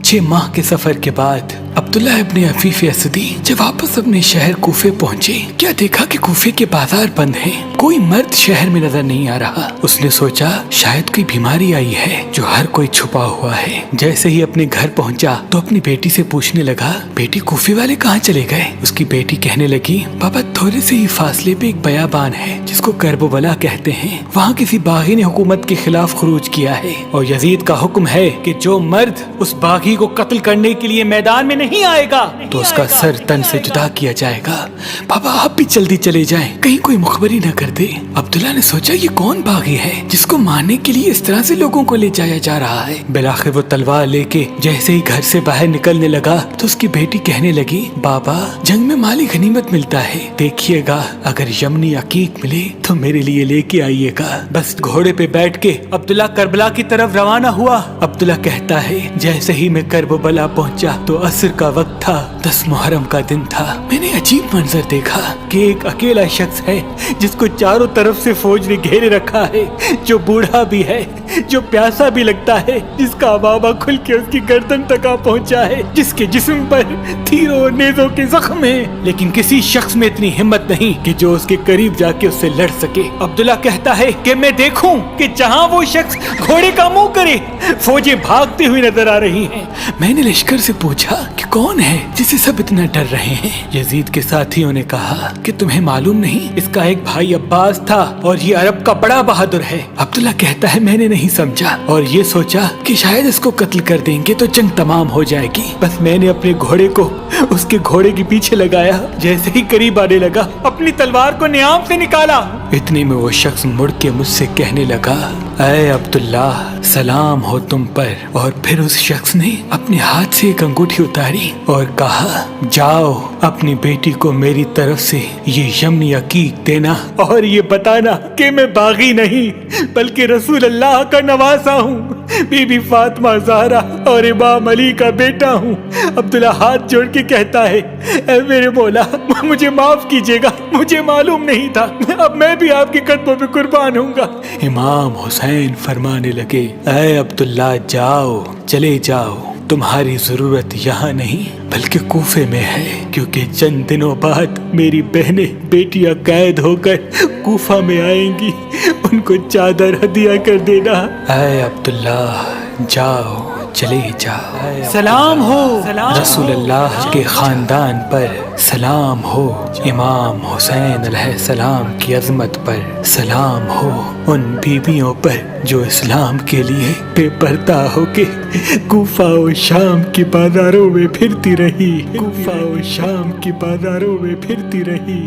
6 माह के सफर के बाद अब्दुल्ला इब्ने अफीफ असदी जब वापस अपने शहर कूफे पहुंचे, क्या देखा कि कूफे के बाजार बंद हैं। कोई मर्द शहर में नजर नहीं आ रहा। उसने सोचा शायद कोई बीमारी आई है जो हर कोई छुपा हुआ है। जैसे ही अपने घर पहुंचा तो अपनी बेटी से पूछने लगा, बेटी कूफे वाले कहाँ चले गए? उसकी बेटी कहने लगी, पापा थोड़े से ही फासले पे एक बयाबान है जिसको करबला कहते हैं। वहाँ किसी बागी ने हुकूमत के खिलाफ खरूज किया है और यजीद का हुक्म है कि जो मर्द उस बागी को कत्ल करने के लिए मैदान में नहीं आएगा तो उसका सर तन से जुदा किया जाएगा। पापा आप भी जल्दी चले जाएं, कहीं कोई मुखबरी न कर दे। अब्दुल्ला ने सोचा ये कौन बागी है जिसको मारने के लिए इस तरह से लोगों को ले जाया जा रहा है। बिलाखिर वो तलवार लेके जैसे ही घर से बाहर निकलने लगा तो उसकी बेटी कहने लगी, बाबा जंग में माली गनीमत मिलता है, देखिएगा अगर यमनी अकीक मिले तो मेरे लिए लेके आइएगा। बस घोड़े पे बैठ के अब्दुल्ला करबला की तरफ रवाना हुआ। अब्दुल्ला कहता है, जैसे ही मैं करबला पहुंचा तो असर का वक्त था, 10 मुहर्रम का दिन था। मैंने अजीब मंजर देखा कि एक अकेला शख्स है जिसको चारों तरफ से फौज ने घेरे रखा है, जो बूढ़ा भी है, जो प्यासा भी लगता है, जिसका बाबा खुल के उसकी गर्दन तक आ पहुंचा है, जिसके जिस्म पर तीरों और नेज़ों के जख्म हैं, लेकिन किसी शख्स में इतनी हिम्मत नहीं कि जो उसके करीब जाके उससे लड़ सके। अब्दुल्ला कहता है कि मैं देखूं कि जहां वो शख्स घोड़े का मुंह करे फौजें भागती हुई नजर आ रही हैं। मैंने लश्कर से पूछा कि कौन है जिसे सब इतना डर रहे हैं। यजीद के साथियों ने कहा कि तुम्हें मालूम नहीं, इसका एक भाई अब्बास था और ये अरब का बड़ा बहादुर है। अब्दुल्ला कहता है मैंने नहीं समझा और ये सोचा कि शायद इसको कत्ल कर देंगे तो जंग तमाम हो जाएगी। बस मैंने अपने घोड़े को उसके घोड़े के पीछे लगाया, जैसे ही करीब आने लगा अपनी तलवार को नियाम से निकाला। इतने में वो शख्स मुड़ के मुझसे कहने लगा, ऐ अब्दुल्ला सलाम हो तुम पर। और फिर उस शख्स ने अपने हाथ से एक अंगूठी उतारी और कहा, जाओ अपनी बेटी को मेरी तरफ से ये यमनी अकीक देना और ये बताना कि मैं बागी नहीं बल्कि रसूल अल्लाह का नवासा हूँ, बीबी फातिमा ज़हरा और इमाम अली का बेटा हूँ। अब्दुल्ला हाथ जोड़ के कहता है, ऐ मेरे मौला मुझे माफ कीजिएगा, मुझे मालूम नहीं था, अब मैं भी आपके कदमों पे कुर्बान हूँगा। इमाम हुसैन फरमाने लगे, ऐ अब्दुल्ला जाओ, चले जाओ, तुम्हारी जरूरत यहाँ नहीं बल्कि कूफे में है, क्योंकि चंद दिनों बाद मेरी बहनें बेटियां कैद होकर कूफा में आएंगी, उनको चादर हदिया कर देना। ऐ अब्दुल्ला जाओ, चले जाओ। सलाम हो रसूल अल्लाह के खानदान पर, सलाम हो इमाम हुसैन अलैहिस्सलाम की अजमत पर, सलाम हो उन बीबियों पर जो इस्लाम के लिए बेपर्दा होके कूफा और शाम की बाजारों में फिरती रही, कूफा और शाम की बाजारों में फिरती रही।